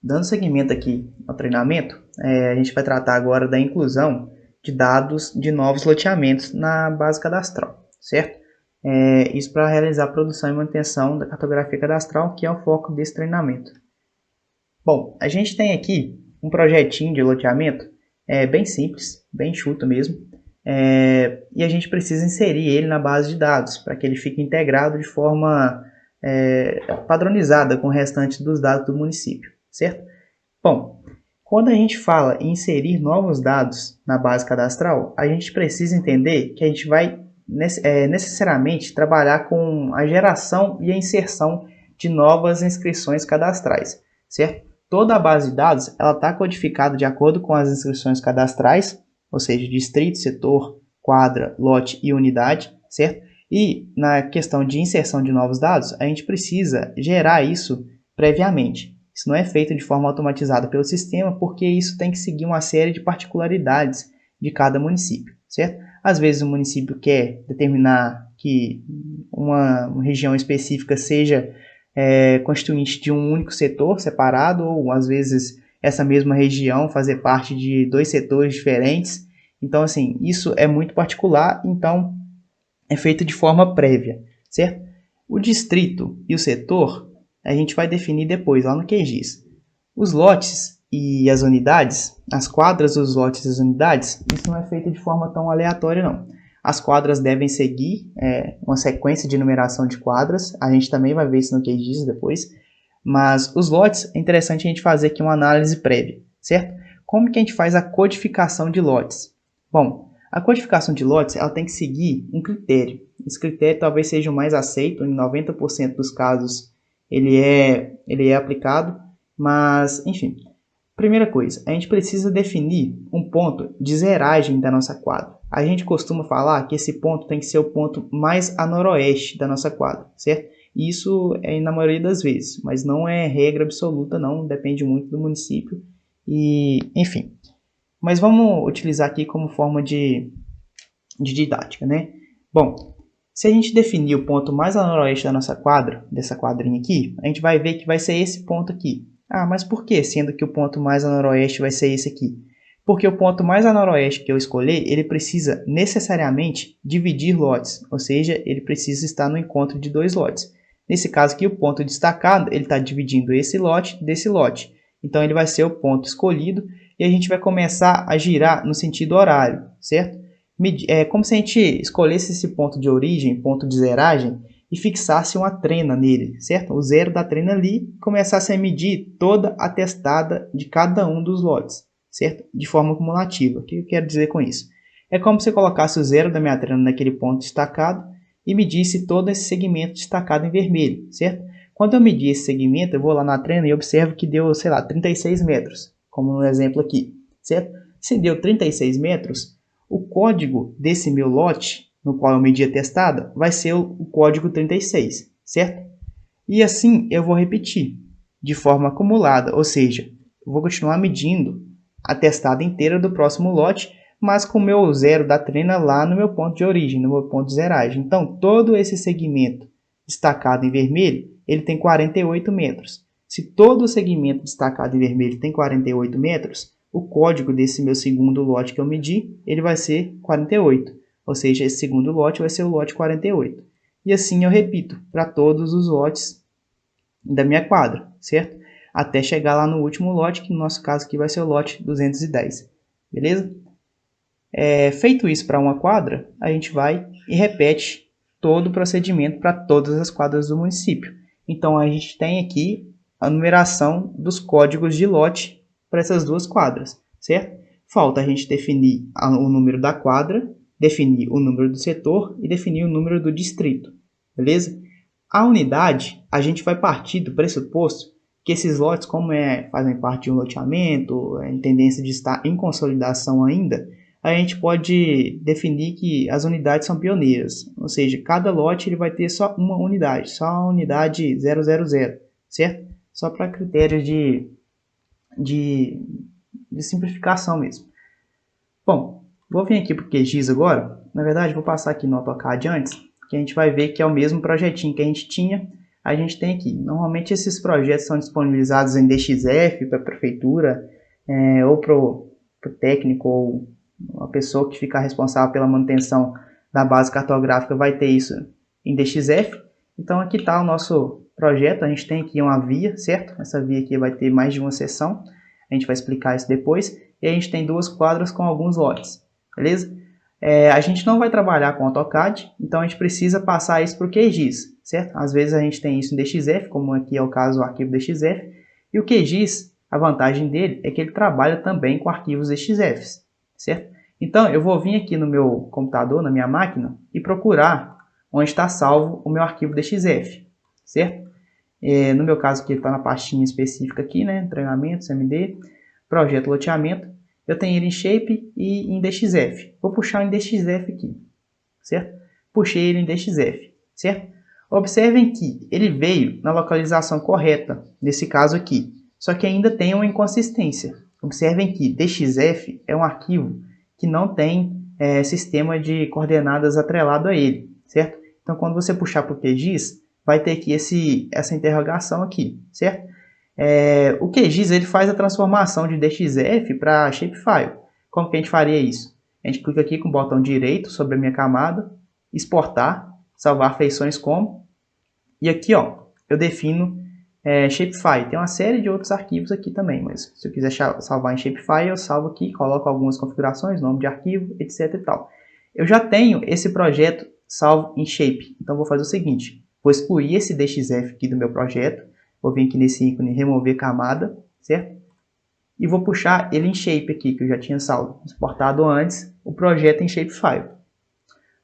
Dando seguimento aqui ao treinamento, a gente vai tratar agora da inclusão de dados de novos loteamentos na base cadastral, certo? Isso para realizar a produção e manutenção da cartografia cadastral, que é o foco desse treinamento. Bom, a gente tem aqui um projetinho de loteamento bem simples, bem enxuto mesmo, e a gente precisa inserir ele na base de dados para que ele fique integrado de forma padronizada com o restante dos dados do município, certo? Bom, quando a gente fala em inserir novos dados na base cadastral, a gente precisa entender que a gente vai necessariamente trabalhar com a geração e a inserção de novas inscrições cadastrais, certo? Toda a base de dados está codificada de acordo com as inscrições cadastrais, ou seja, distrito, setor, quadra, lote e unidade, certo? E na questão de inserção de novos dados, a gente precisa gerar isso previamente. Isso não é feito de forma automatizada pelo sistema, porque isso tem que seguir uma série de particularidades de cada município, certo? Às vezes o município quer determinar que uma região específica seja constituinte de um único setor separado, ou às vezes essa mesma região fazer parte de dois setores diferentes. Então, assim, isso é muito particular, então é feito de forma prévia, certo? O distrito e o setor a gente vai definir depois, lá no QGIS. Os lotes e as unidades, as quadras, os lotes e as unidades, isso não é feito de forma tão aleatória, não. As quadras devem seguir uma sequência de numeração de quadras, a gente também vai ver isso no QGIS depois, mas os lotes, é interessante a gente fazer aqui uma análise prévia, certo? Como que a gente faz a codificação de lotes? Bom, a codificação de lotes ela tem que seguir um critério. Esse critério talvez seja o mais aceito, em 90% dos casos ele é aplicado, mas enfim. Primeira coisa, a gente precisa definir um ponto de zeragem da nossa quadra. A gente costuma falar que esse ponto tem que ser o ponto mais a noroeste da nossa quadra, certo? Isso é na maioria das vezes, mas não é regra absoluta não, depende muito do município e enfim. Mas vamos utilizar aqui como forma de didática, né? Bom, se a gente definir o ponto mais a noroeste da nossa quadra, dessa quadrinha aqui, a gente vai ver que vai ser esse ponto aqui. Ah, mas por que? Sendo que o ponto mais a noroeste vai ser esse aqui? Porque o ponto mais a noroeste que eu escolher, ele precisa necessariamente dividir lotes, ou seja, ele precisa estar no encontro de dois lotes. Nesse caso aqui, o ponto destacado, ele está dividindo esse lote desse lote. Então, ele vai ser o ponto escolhido e a gente vai começar a girar no sentido horário, certo? É como se a gente escolhesse esse ponto de origem, ponto de zeragem, e fixasse uma trena nele, certo? O zero da trena ali começasse a medir toda a testada de cada um dos lotes, certo? De forma cumulativa. O que eu quero dizer com isso? É como se eu colocasse o zero da minha trena naquele ponto destacado e medisse todo esse segmento destacado em vermelho, certo? Quando eu medir esse segmento, eu vou lá na trena e observo que deu, sei lá, 36 metros, como no exemplo aqui, certo? Se deu 36 metros, o código desse meu lote, no qual eu medi a testada, vai ser o código 36, certo? E assim eu vou repetir, de forma acumulada, ou seja, eu vou continuar medindo a testada inteira do próximo lote, mas com o meu zero da trena lá no meu ponto de origem, no meu ponto de zeragem. Então, todo esse segmento destacado em vermelho, ele tem 48 metros. Se todo o segmento destacado em vermelho tem 48 metros, o código desse meu segundo lote que eu medi, ele vai ser 48. Ou seja, esse segundo lote vai ser o lote 48. E assim eu repito para todos os lotes da minha quadra, certo? Até chegar lá no último lote, que no nosso caso aqui vai ser o lote 210. Beleza? Feito isso para uma quadra, a gente vai e repete todo o procedimento para todas as quadras do município. Então, a gente tem aqui a numeração dos códigos de lote para essas duas quadras, certo? Falta a gente definir o número da quadra, definir o número do setor e definir o número do distrito, beleza? A unidade, a gente vai partir do pressuposto que esses lotes, como fazem parte de um loteamento, em tendência de estar em consolidação ainda, a gente pode definir que as unidades são pioneiras, ou seja, cada lote ele vai ter só uma unidade, só a unidade 000, certo? Só para critérios de simplificação mesmo. Bom, vou vir aqui para o QGIS agora. Na verdade, vou passar aqui no AutoCAD antes, que a gente vai ver que é o mesmo projetinho que a gente tinha. a gente tem aqui. Normalmente esses projetos são disponibilizados em DXF para a prefeitura, ou para o técnico, ou a pessoa que ficar responsável pela manutenção da base cartográfica vai ter isso em DXF. Então aqui está o nosso projeto, a gente tem aqui uma via, certo? Essa via aqui vai ter mais de uma seção, a gente vai explicar isso depois. E a gente tem duas quadras com alguns lotes, beleza? A gente não vai trabalhar com AutoCAD, então a gente precisa passar isso para o QGIS, certo? Às vezes a gente tem isso em DXF, como aqui é o caso do arquivo DXF, e o QGIS, a vantagem dele é que ele trabalha também com arquivos DXF, certo? Então eu vou vir aqui no meu computador, na minha máquina, e procurar onde está salvo o meu arquivo DXF, certo? No meu caso aqui, ele está na pastinha específica aqui, né? Treinamento, CMD, projeto loteamento. Eu tenho ele em Shape e em DXF. Vou puxar em DXF aqui, certo? Puxei ele em DXF, certo? Observem que ele veio na localização correta, nesse caso aqui. Só que ainda tem uma inconsistência. Observem que DXF é um arquivo que não tem sistema de coordenadas atrelado a ele, certo? Então, quando você puxar para o QGIS, vai ter aqui essa interrogação aqui, certo? O QGIS ele faz a transformação de DXF para Shapefile. Como que a gente faria isso? A gente clica aqui com o botão direito sobre a minha camada, exportar, salvar feições como, e aqui ó, eu defino Shapefile. Tem uma série de outros arquivos aqui também, mas se eu quiser salvar em Shapefile, eu salvo aqui, coloco algumas configurações, nome de arquivo, etc e tal. Eu já tenho esse projeto salvo em Shape, então vou fazer o seguinte, vou excluir esse DXF aqui do meu projeto, vou vir aqui nesse ícone remover camada, certo? E vou puxar ele em Shape aqui, que eu já tinha salvo, exportado antes, o projeto em Shapefile.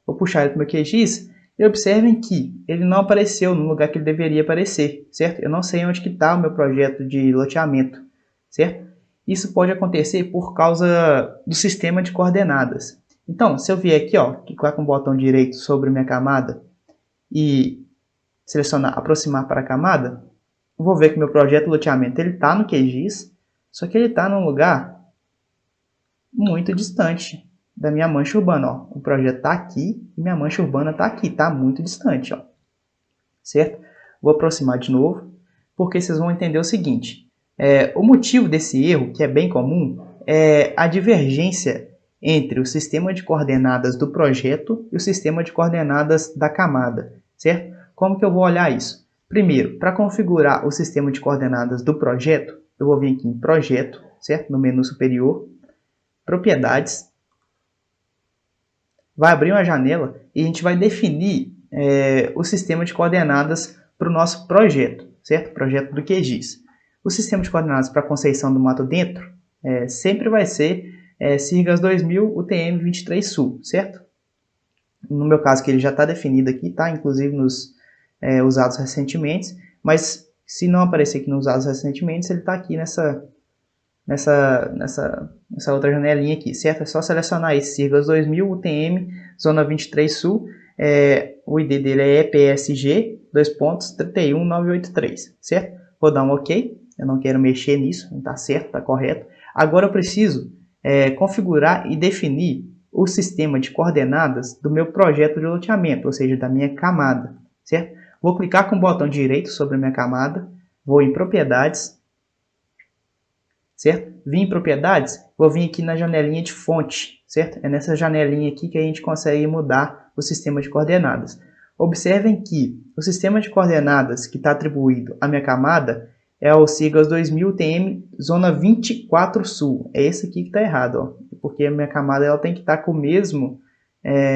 Vou puxar ele para o meu QGIS e observem que ele não apareceu no lugar que ele deveria aparecer, certo? Eu não sei onde que está o meu projeto de loteamento, certo? Isso pode acontecer por causa do sistema de coordenadas. Então, se eu vier aqui, ó, clicar com o botão direito sobre minha camada e selecionar aproximar para a camada, vou ver que meu projeto de loteamento está no QGIS, só que ele está num lugar muito distante da minha mancha urbana. Ó. O projeto está aqui e minha mancha urbana está aqui, está muito distante. Ó. Certo? Vou aproximar de novo, porque vocês vão entender o seguinte. O motivo desse erro, que é bem comum, é a divergência entre o sistema de coordenadas do projeto e o sistema de coordenadas da camada. Certo? Como que eu vou olhar isso? Primeiro, para configurar o sistema de coordenadas do projeto, eu vou vir aqui em Projeto, certo? No menu superior, Propriedades. Vai abrir uma janela e a gente vai definir o sistema de coordenadas para o nosso projeto, certo? Projeto do QGIS. O sistema de coordenadas para Conceição do Mato Dentro sempre vai ser Sirgas 2000 UTM 23 Sul, certo? No meu caso, que ele já está definido aqui, tá? Inclusive nos usados recentemente, mas se não aparecer aqui nos usados recentemente, ele está aqui nessa outra janelinha aqui, certo? É só selecionar esse Sirgas 2000 UTM, Zona 23 Sul, o ID dele é EPSG 31983, certo? Vou dar um OK, eu não quero mexer nisso, não está certo, está correto. Agora eu preciso configurar e definir o sistema de coordenadas do meu projeto de loteamento, ou seja, da minha camada, certo? Vou clicar com o botão direito sobre a minha camada, vou em Propriedades, certo? Vim em Propriedades, vou vir aqui na janelinha de fonte, certo? É nessa janelinha aqui que a gente consegue mudar o sistema de coordenadas. Observem que o sistema de coordenadas que está atribuído à minha camada é o Sirgas 2000 UTM Zona 24 Sul. É esse aqui que está errado, ó, porque a minha camada ela tem que estar com o mesmo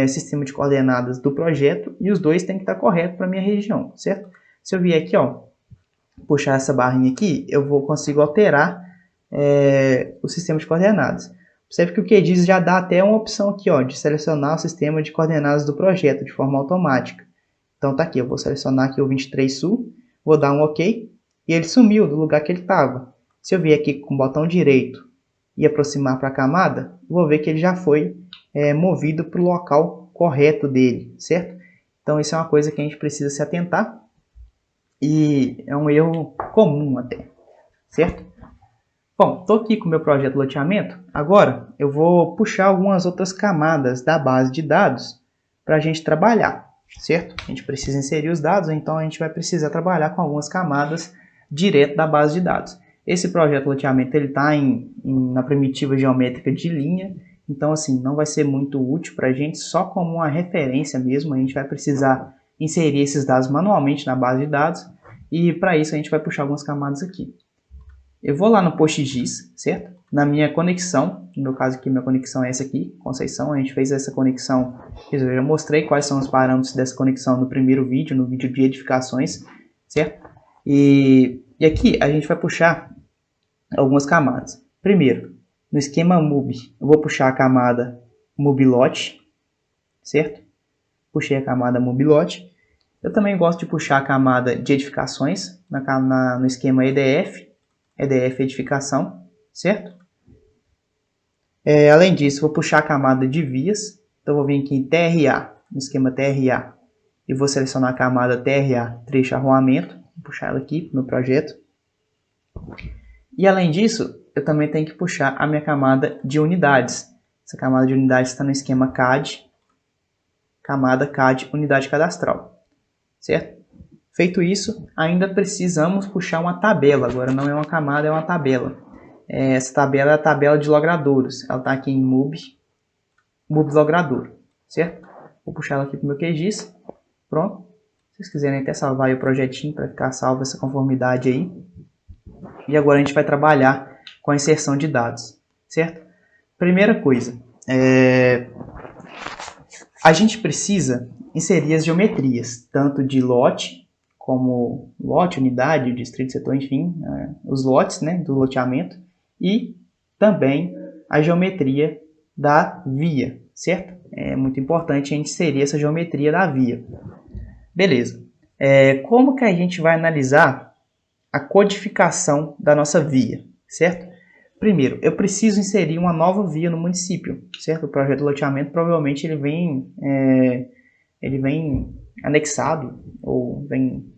sistema de coordenadas do projeto e os dois tem que estar correto para a minha região, certo? Se eu vier aqui, ó, puxar essa barrinha aqui, eu consigo alterar o sistema de coordenadas. Observe que o QGIS já dá até uma opção aqui, ó, de selecionar o sistema de coordenadas do projeto de forma automática. Então tá aqui, eu vou selecionar aqui o 23 Sul, vou dar um OK e ele sumiu do lugar que ele estava. Se eu vier aqui com o botão direito e aproximar para a camada, vou ver que ele já foi movido para o local correto dele, certo? Então isso é uma coisa que a gente precisa se atentar e é um erro comum até, certo? Bom, estou aqui com o meu projeto de loteamento. Agora eu vou puxar algumas outras camadas da base de dados para a gente trabalhar, certo? A gente precisa inserir os dados, então a gente vai precisar trabalhar com algumas camadas direto da base de dados. Esse projeto de loteamento está na primitiva geométrica de linha, então assim, não vai ser muito útil para a gente, só como uma referência mesmo. A gente vai precisar inserir esses dados manualmente na base de dados, e para isso a gente vai puxar algumas camadas aqui. Eu vou lá no PostGIS, certo? Na minha conexão, no meu caso aqui, minha conexão é essa aqui, Conceição. A gente fez essa conexão, eu já mostrei quais são os parâmetros dessa conexão no primeiro vídeo, no vídeo de edificações, certo? E aqui a gente vai puxar algumas camadas. Primeiro, no esquema MUB, eu vou puxar a camada MUBLote, certo? Puxei a camada MUBLote. Eu também gosto de puxar a camada de edificações no esquema EDF edificação, certo? Além disso, vou puxar a camada de vias. Então, vou vir aqui em TRA, no esquema TRA, e vou selecionar a camada TRA trecho arruamento. Vou puxar ela aqui no projeto. E além disso, eu também tenho que puxar a minha camada de unidades. Essa camada de unidades está no esquema CAD, camada CAD unidade cadastral, certo? Feito isso, ainda precisamos puxar uma tabela. Agora não é uma camada, é uma tabela. Essa tabela é a tabela de logradouros. Ela está aqui em MUB logradouro, certo? Vou puxar ela aqui para o meu QGIS. Pronto. Se vocês quiserem até salvar aí o projetinho para ficar salvo essa conformidade aí. E agora a gente vai trabalhar com a inserção de dados, certo? Primeira coisa, a gente precisa inserir as geometrias, tanto de lote, como lote, unidade, distrito, setor, enfim, os lotes, né, do loteamento, e também a geometria da via, certo? É muito importante a gente inserir essa geometria da via. Beleza. Como que a gente vai analisar a codificação da nossa via, certo? Primeiro, eu preciso inserir uma nova via no município, certo? O projeto de loteamento provavelmente ele vem anexado ou vem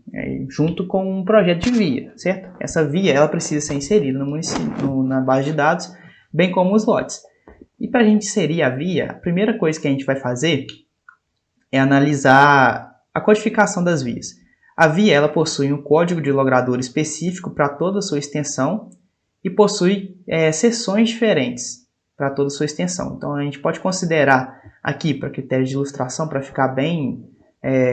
junto com um projeto de via, certo? Essa via ela precisa ser inserida no município, na base de dados, bem como os lotes. E para a gente inserir a via, a primeira coisa que a gente vai fazer é analisar a codificação das vias. A via ela possui um código de logrador específico para toda a sua extensão e possui seções diferentes para toda a sua extensão. Então a gente pode considerar aqui, para critérios de ilustração, para ficar bem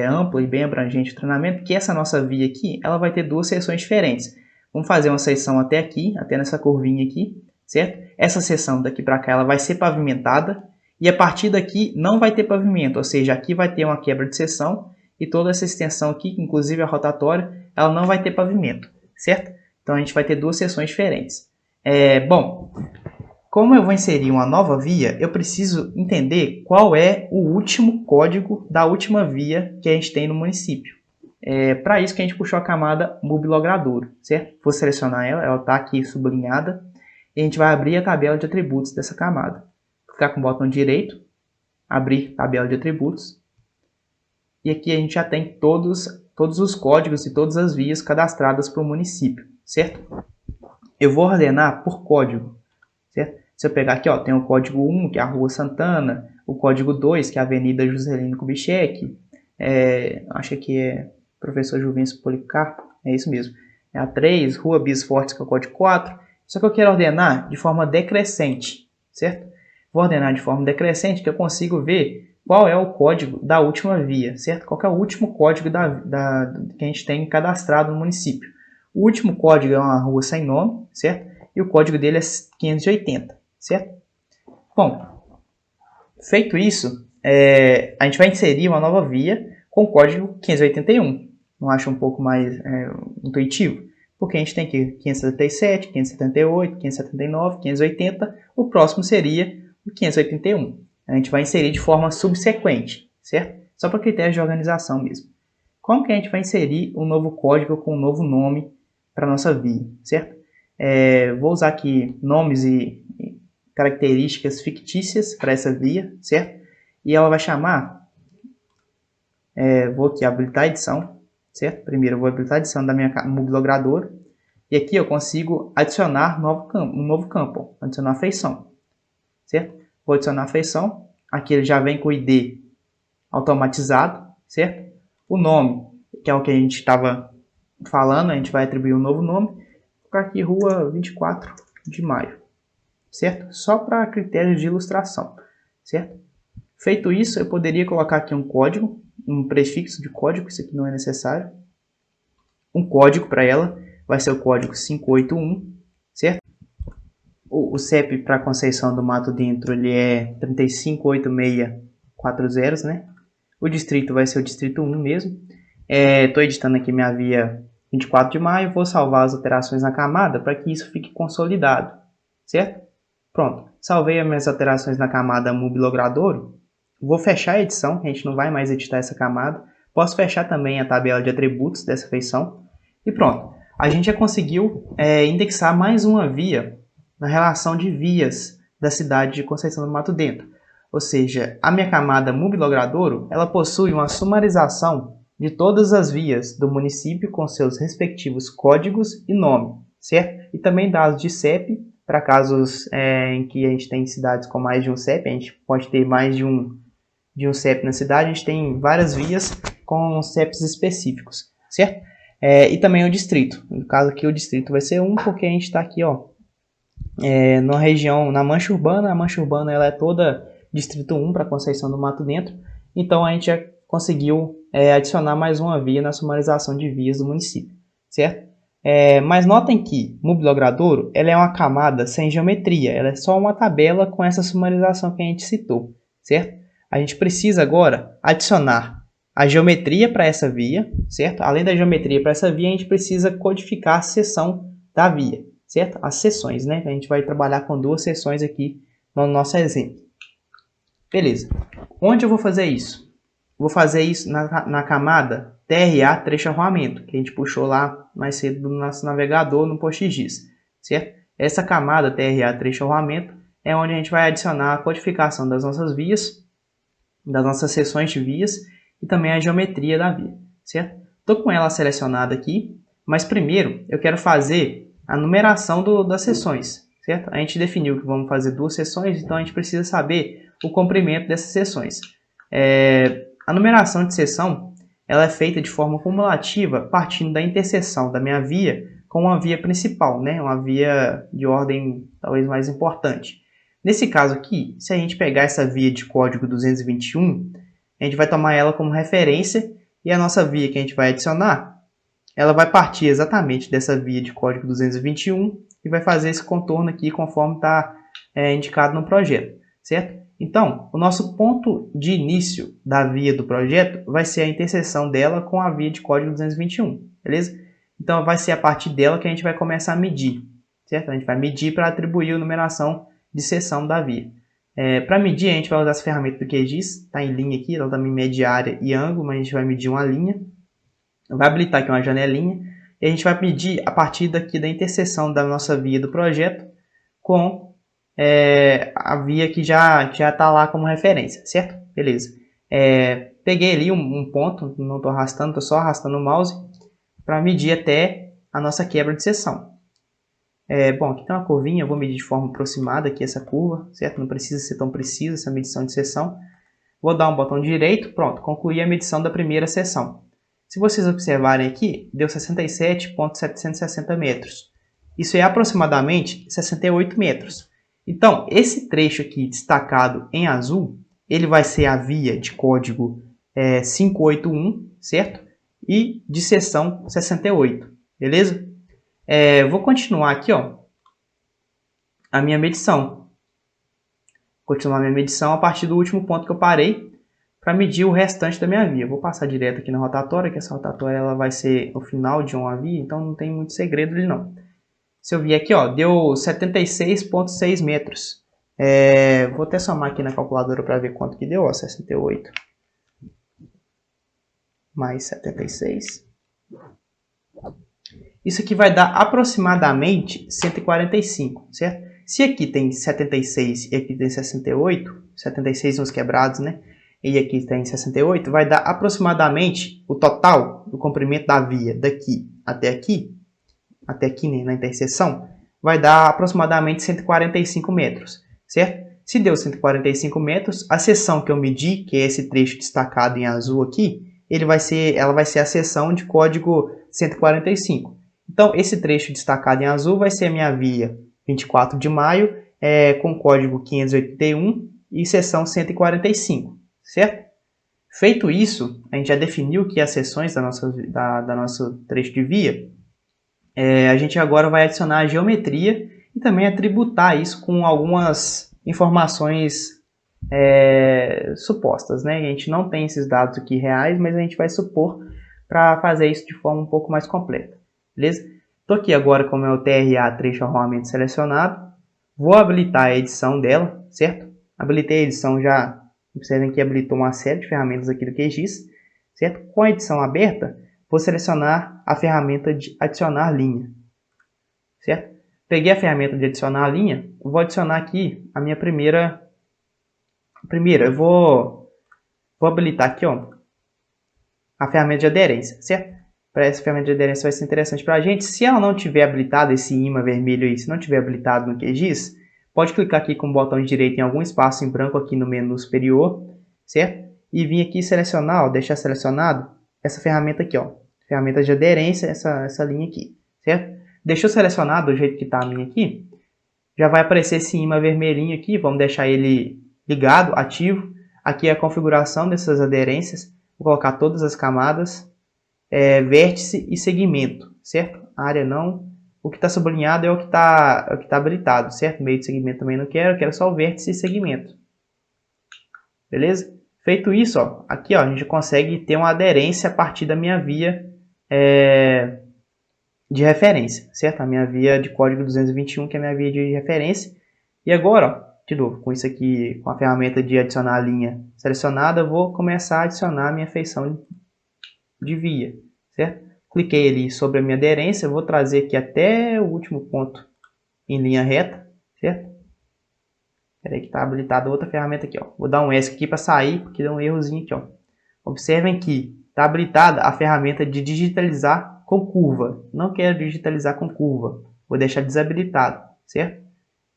amplo e bem abrangente o treinamento, que essa nossa via aqui ela vai ter duas seções diferentes. Vamos fazer uma seção até aqui, até nessa curvinha aqui, certo? Essa seção daqui para cá ela vai ser pavimentada e a partir daqui não vai ter pavimento, ou seja, aqui vai ter uma quebra de seção e toda essa extensão aqui, inclusive a rotatória, ela não vai ter pavimento, certo? Então a gente vai ter duas seções diferentes. Bom, como eu vou inserir uma nova via, eu preciso entender qual é o último código da última via que a gente tem no município. Para isso que a gente puxou a camada MUB logradouro, certo? Vou selecionar ela está aqui sublinhada, e a gente vai abrir a tabela de atributos dessa camada. Clicar com o botão direito, abrir tabela de atributos, e aqui a gente já tem todos os códigos e todas as vias cadastradas para o município, certo? Eu vou ordenar por código, certo? Se eu pegar aqui, ó, tem o código 1, que é a Rua Santana, o código 2, que é a Avenida Juscelino Kubitschek, acho que é Professor Juvencio Policarpo, é isso mesmo. É a 3, Rua Bis Fortes, que é o código 4. Só que eu quero ordenar de forma decrescente, certo? Vou ordenar de forma decrescente que eu consigo ver qual é o código da última via, certo? Qual é o último código que a gente tem cadastrado no município. O último código é uma rua sem nome, certo? E o código dele é 580, certo? Bom, feito isso, a gente vai inserir uma nova via com o código 581. Não acha um pouco mais intuitivo? Porque a gente tem aqui 577, 578, 579, 580. O próximo seria o 581. A gente vai inserir de forma subsequente, certo? Só para critérios de organização mesmo. Como que a gente vai inserir um novo código com um novo nome para a nossa via, certo? Vou usar aqui nomes e características fictícias para essa via, certo? E ela vai chamar, vou aqui habilitar a edição, certo? Primeiro eu vou habilitar a edição da minha MUB logradouro. E aqui eu consigo adicionar um novo campo, adicionar a feição, certo? Vou adicionar a feição, aqui ele já vem com o ID automatizado, certo? O nome, que é o que a gente estava falando, a gente vai atribuir um novo nome. Vou colocar aqui Rua 24 de Maio, certo? Só para critérios de ilustração, certo? Feito isso, eu poderia colocar aqui um código, um prefixo de código, isso aqui não é necessário. Um código para ela, vai ser o código 581, certo? O CEP para Conceição do Mato Dentro, ele é 358640, né? O distrito vai ser o distrito 1 mesmo. Estou editando aqui minha via 24 de maio, vou salvar as alterações na camada para que isso fique consolidado, certo? Pronto, salvei as minhas alterações na camada MUB Logradouro. Vou fechar a edição, a gente não vai mais editar essa camada. Posso fechar também a tabela de atributos dessa feição. E pronto, a gente já conseguiu indexar mais uma via na relação de vias da cidade de Conceição do Mato Dentro. Ou seja, a minha camada MUB Logradouro, ela possui uma sumarização de todas as vias do município com seus respectivos códigos e nome, certo? E também dados de CEP, para casos em que a gente tem cidades com mais de um CEP, a gente pode ter mais de um CEP na cidade, a gente tem várias vias com CEPs específicos, certo? E também o distrito. No caso aqui o distrito vai ser 1, porque a gente está aqui, ó, na região, na mancha urbana. A mancha urbana ela é toda distrito 1 para Conceição do Mato Dentro. Então a gente já conseguiu adicionar mais uma via na sumarização de vias do município, certo? Mas notem que MUB Logradouro ela é uma camada sem geometria, ela é só uma tabela com essa sumarização que a gente citou, certo? A gente precisa agora adicionar a geometria para essa via, certo? Além da geometria para essa via, a gente precisa codificar a seção da via, certo? As seções, né? A gente vai trabalhar com 2 seções aqui no nosso exemplo. Beleza. Onde eu vou fazer isso? Vou fazer isso na camada TRA trecho arruamento, que a gente puxou lá mais cedo do nosso navegador no PostGIS, certo? Essa camada TRA trecho arruamento é onde a gente vai adicionar a codificação das nossas vias, das nossas seções de vias e também a geometria da via, certo? Estou com ela selecionada aqui, mas primeiro eu quero fazer a numeração das seções, certo? A gente definiu que vamos fazer 2 seções, então a gente precisa saber o comprimento dessas seções. A numeração de seção ela é feita de forma cumulativa partindo da interseção da minha via com uma via principal, né? Uma via de ordem talvez mais importante. Nesse caso aqui, se a gente pegar essa via de código 221, a gente vai tomar ela como referência e a nossa via que a gente vai adicionar, ela vai partir exatamente dessa via de código 221 e vai fazer esse contorno aqui conforme está indicado no projeto, certo? Então, o nosso ponto de início da via do projeto vai ser a interseção dela com a via de código 221, beleza? Então, vai ser a partir dela que a gente vai começar a medir, certo? A gente vai medir para atribuir a numeração de seção da via. Para medir, a gente vai usar as ferramentas do QGIS, está em linha aqui, ela também mede área e ângulo, mas a gente vai medir uma linha. Vai habilitar aqui uma janelinha e a gente vai medir a partir daqui da interseção da nossa via do projeto com a via que já está lá como referência, certo? Beleza. Peguei ali um ponto, não estou arrastando, estou só arrastando o mouse para medir até a nossa quebra de seção. Bom, aqui tem uma curvinha, eu vou medir de forma aproximada aqui essa curva, certo? Não precisa ser tão precisa essa medição de seção. Vou dar um botão direito, pronto, concluí a medição da primeira seção. Se vocês observarem aqui, deu 67,760 metros. Isso é aproximadamente 68 metros. Então, esse trecho aqui destacado em azul, ele vai ser a via de código 581, certo? E de seção 68, beleza? Vou continuar aqui, ó, a minha medição. Continuar a minha medição a partir do último ponto que eu parei para medir o restante da minha via. Vou passar direto aqui na rotatória, que essa rotatória ela vai ser o final de uma via, então não tem muito segredo ali não. Se eu vier aqui, ó, deu 76,6 metros. Vou até somar aqui na calculadora para ver quanto que deu, ó, 68 mais 76. Isso aqui vai dar aproximadamente 145, certo? Se aqui tem 76 e aqui tem 68, 76 uns quebrados, né? E aqui tem 68, vai dar aproximadamente o total do comprimento da via daqui, né, na interseção, vai dar aproximadamente 145 metros, certo? Se deu 145 metros, a seção que eu medi, que é esse trecho destacado em azul aqui, ela vai ser a seção de código 145. Então, esse trecho destacado em azul vai ser a minha via 24 de maio, com código 581 e seção 145, certo? Feito isso, a gente já definiu que as seções da nosso trecho de via, a gente agora vai adicionar a geometria e também atributar isso com algumas informações supostas, né? A gente não tem esses dados aqui reais, mas a gente vai supor para fazer isso de forma um pouco mais completa, beleza? Estou aqui agora com o meu TRA trecho arruamento selecionado, vou habilitar a edição dela, certo? Habilitei a edição já, observem que habilitou uma série de ferramentas aqui do QGIS, certo? Com a edição aberta, vou selecionar a ferramenta de adicionar linha, certo? Peguei a ferramenta de adicionar linha, vou adicionar aqui a minha primeira, eu vou habilitar aqui, ó, a ferramenta de aderência, certo? Para essa ferramenta de aderência vai ser interessante para a gente. Se ela não tiver habilitado esse imã vermelho aí, se não tiver habilitado no QGIS, pode clicar aqui com o botão direito em algum espaço em branco aqui no menu superior, certo? E vir aqui selecionar, ó, deixar selecionado essa ferramenta aqui, ó, ferramenta de aderência, essa linha aqui, certo? Deixou selecionado do jeito que está a minha aqui, já vai aparecer esse imã vermelhinho aqui, vamos deixar ele ligado, ativo. Aqui é a configuração dessas aderências, vou colocar todas as camadas, vértice e segmento, certo? Área não, o que está sublinhado é o que está habilitado, certo? Meio de segmento também não quero só o vértice e segmento, beleza? Feito isso, ó, aqui ó, a gente consegue ter uma aderência a partir da minha via de referência, certo? A minha via de código 221, que é a minha via de referência. E agora, ó, de novo, com isso aqui, com a ferramenta de adicionar a linha selecionada, eu vou começar a adicionar a minha feição de via, certo? Cliquei ali sobre a minha aderência, eu vou trazer aqui até o último ponto em linha reta, certo? Espera aí que está habilitada outra ferramenta aqui, ó. Vou dar um ESC aqui para sair, porque deu um errozinho aqui, ó. Observem que está habilitada a ferramenta de digitalizar com curva. Não quero digitalizar com curva, vou deixar desabilitado, certo?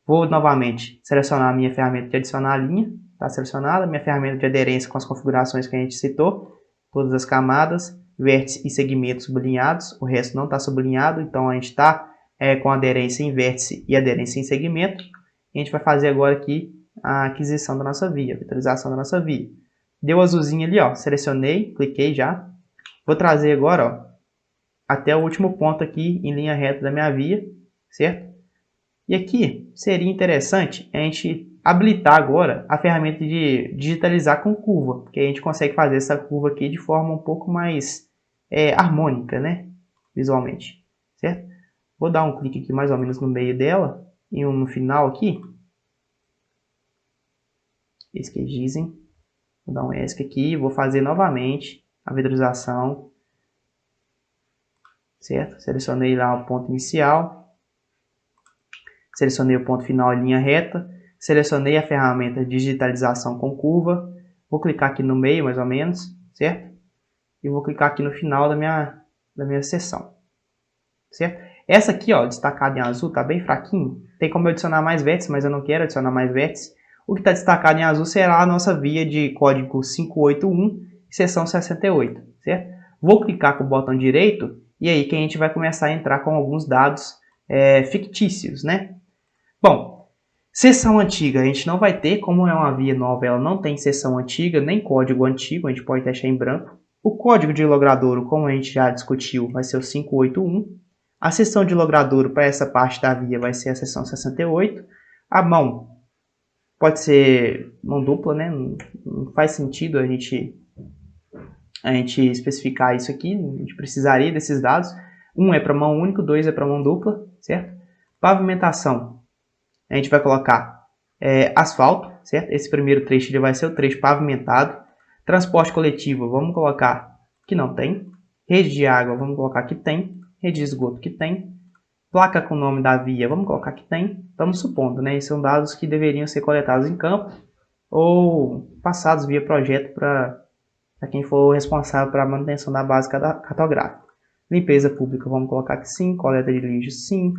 Vou novamente selecionar a minha ferramenta de adicionar a linha, está selecionada, minha ferramenta de aderência com as configurações que a gente citou, todas as camadas, vértice e segmentos sublinhados, o resto não está sublinhado, então a gente está com aderência em vértice e aderência em segmento. E a gente vai fazer agora aqui a aquisição da nossa via, a vetorização da nossa via. Deu azulzinho ali, ó, selecionei, cliquei já. Vou trazer agora, ó, até o último ponto aqui em linha reta da minha via, certo? E aqui seria interessante a gente habilitar agora a ferramenta de digitalizar com curva, porque a gente consegue fazer essa curva aqui de forma um pouco mais harmônica, né? Visualmente, certo? Vou dar um clique aqui mais ou menos no meio dela e um no final aqui. Esse que dizem. Vou dar um ESC aqui, vou fazer novamente a vetorização, certo? Selecionei lá o ponto inicial, selecionei o ponto final em linha reta, selecionei a ferramenta de digitalização com curva, vou clicar aqui no meio mais ou menos, certo? E vou clicar aqui no final da minha seção, certo? Essa aqui, ó, destacada em azul, tá bem fraquinho. Tem como eu adicionar mais vértices, mas eu não quero adicionar mais vértices. O que está destacado em azul será a nossa via de código 581 e seção 68, certo? Vou clicar com o botão direito e aí que a gente vai começar a entrar com alguns dados fictícios, né? Bom, seção antiga a gente não vai ter, como é uma via nova, ela não tem seção antiga, nem código antigo, a gente pode deixar em branco. O código de logradouro, como a gente já discutiu, vai ser o 581. A seção de logradouro para essa parte da via vai ser a seção 68. A mão pode ser mão dupla, né? Não faz sentido a gente especificar isso aqui, a gente precisaria desses dados. 1 é para mão única, 2 é para mão dupla, certo? Pavimentação, a gente vai colocar asfalto, certo? Esse primeiro trecho ele vai ser o trecho pavimentado. Transporte coletivo, vamos colocar que não tem. Rede de água, vamos colocar que tem. Rede de esgoto, que tem. Placa com o nome da via, vamos colocar que tem. Estamos supondo, né? Esses são dados que deveriam ser coletados em campo ou passados via projeto para quem for responsável para a manutenção da base cartográfica. Limpeza pública, vamos colocar que sim. Coleta de lixo, sim.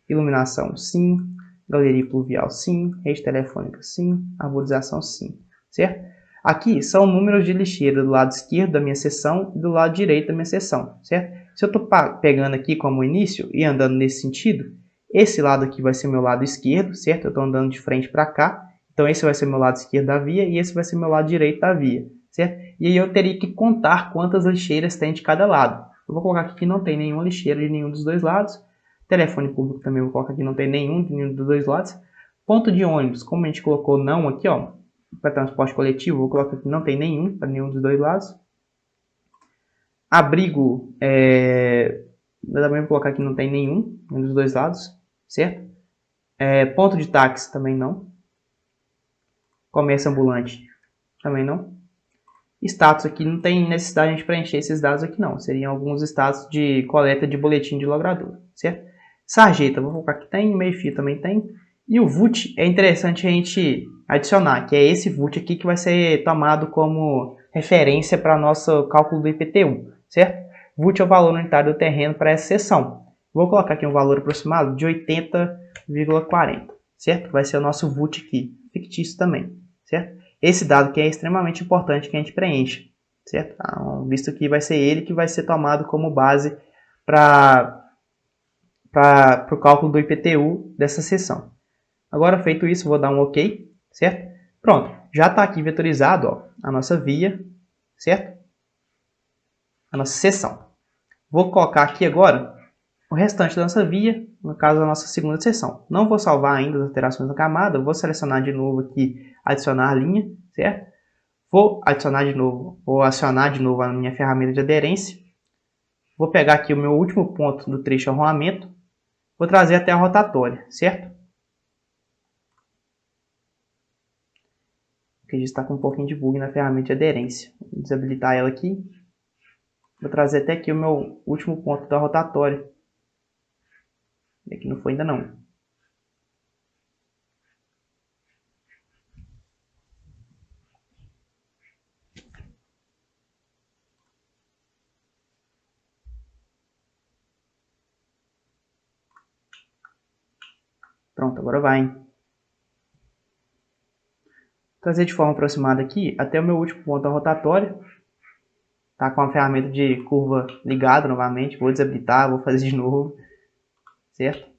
Iluminação, sim. Galeria pluvial, sim. Rede telefônica, sim. Arborização, sim. Certo? Aqui são números de lixeira do lado esquerdo da minha seção e do lado direito da minha seção, certo? Se eu estou pegando aqui como início e andando nesse sentido, esse lado aqui vai ser meu lado esquerdo, certo? Eu estou andando de frente para cá, então esse vai ser meu lado esquerdo da via e esse vai ser meu lado direito da via, certo? E aí eu teria que contar quantas lixeiras tem de cada lado. Eu vou colocar aqui que não tem nenhuma lixeira de nenhum dos dois lados. Telefone público também vou colocar aqui, não tem nenhum de nenhum dos dois lados. Ponto de ônibus, como a gente colocou não aqui, ó, para transporte coletivo, vou colocar aqui não tem nenhum para nenhum dos dois lados. Abrigo, também vou colocar aqui não tem nenhum dos dois lados, certo? Ponto de táxi também não. Comércio ambulante também não. Status aqui não tem necessidade de a gente preencher esses dados aqui não. Seriam alguns status de coleta de boletim de logrador, certo? Sarjeta, vou colocar que tem, meio-fio também tem. E o VUT é interessante a gente adicionar, que é esse VUT aqui que vai ser tomado como referência para nosso cálculo do IPTU, certo? VUT é o valor unitário do terreno para essa seção. Vou colocar aqui um valor aproximado de 80,40, certo? Vai ser o nosso VUT aqui, fictício também, certo? Esse dado que é extremamente importante que a gente preencha, certo? Visto que vai ser ele que vai ser tomado como base para o cálculo do IPTU dessa seção. Agora, feito isso, vou dar um OK, certo? Pronto, já está aqui vetorizado, ó, a nossa via, certo? A nossa seção. Vou colocar aqui agora o restante da nossa via, no caso da nossa segunda seção. Não vou salvar ainda as alterações na camada, vou selecionar de novo aqui, adicionar linha, certo? Vou adicionar de novo, vou acionar de novo a minha ferramenta de aderência. Vou pegar aqui o meu último ponto do trecho arruamento, vou trazer até a rotatória, certo? Porque já está com um pouquinho de bug na ferramenta de aderência. Vou desabilitar ela aqui. Vou trazer até aqui o meu último ponto da rotatória. Aqui não foi ainda não. Pronto, agora vai. Trazer de forma aproximada aqui até o meu último ponto da rotatória. Tá com a ferramenta de curva ligada novamente. Vou desabilitar, vou fazer de novo. Certo?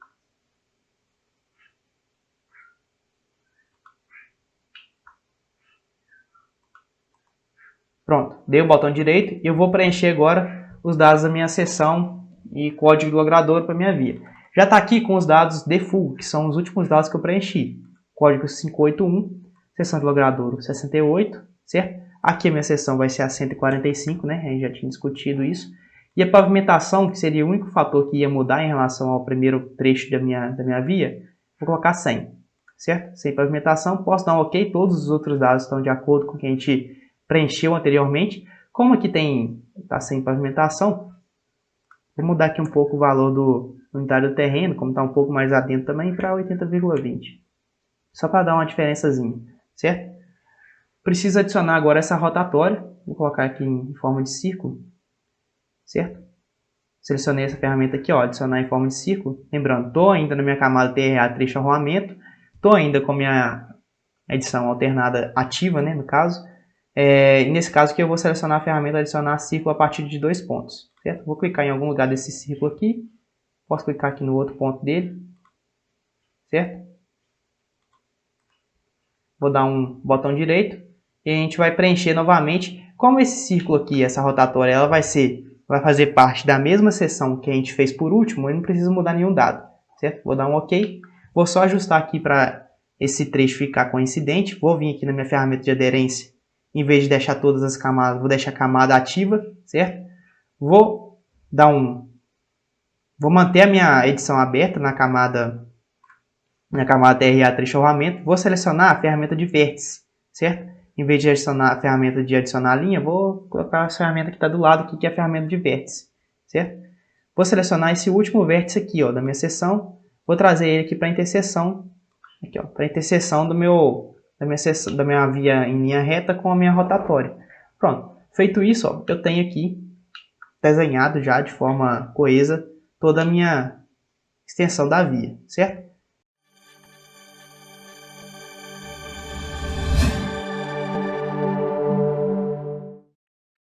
Pronto, dei o botão direito e eu vou preencher agora os dados da minha seção e código do logrador para minha via. Já está aqui com os dados default, que são os últimos dados que eu preenchi. Código 581, seção de logrador 68, certo? Aqui a minha seção vai ser a 145, né? A gente já tinha discutido isso. E a pavimentação, que seria o único fator que ia mudar em relação ao primeiro trecho da minha via, vou colocar 100, certo? Sem pavimentação, posso dar um OK, todos os outros dados estão de acordo com o que a gente preencheu anteriormente. Como aqui está sem pavimentação, vou mudar aqui um pouco o valor do unitário do terreno, como está um pouco mais adentro também, para 80,20. Só para dar uma diferençazinha, certo? Preciso adicionar agora essa rotatória, vou colocar aqui em forma de círculo, certo? Selecionei essa ferramenta aqui, ó, adicionar em forma de círculo. Lembrando, estou ainda na minha camada TRA trecho arruamento, estou ainda com minha edição alternada ativa, né, no caso. E nesse caso aqui eu vou selecionar a ferramenta adicionar círculo a partir de 2 pontos, certo? Vou clicar em algum lugar desse círculo aqui, posso clicar aqui no outro ponto dele, certo? Vou dar um botão direito e a gente vai preencher novamente. Como esse círculo aqui, essa rotatória, ela vai fazer parte da mesma seção que a gente fez por último, eu não preciso mudar nenhum dado, certo? Vou dar um OK, vou só ajustar aqui para esse trecho ficar coincidente, vou vir aqui na minha ferramenta de aderência. Em vez de deixar todas as camadas, vou deixar a camada ativa, certo? Vou manter a minha edição aberta na camada TRA trecho arruamento. Vou selecionar a ferramenta de vértice, certo? Em vez de adicionar a ferramenta de adicionar linha, vou colocar a ferramenta que está do lado aqui, que é a ferramenta de vértice, certo? Vou selecionar esse último vértice aqui, ó, da minha seção. Vou trazer ele aqui para a interseção, aqui, ó, para a interseção da minha via em linha reta com a minha rotatória. Pronto, feito isso, ó, eu tenho aqui desenhado já de forma coesa toda a minha extensão da via, certo?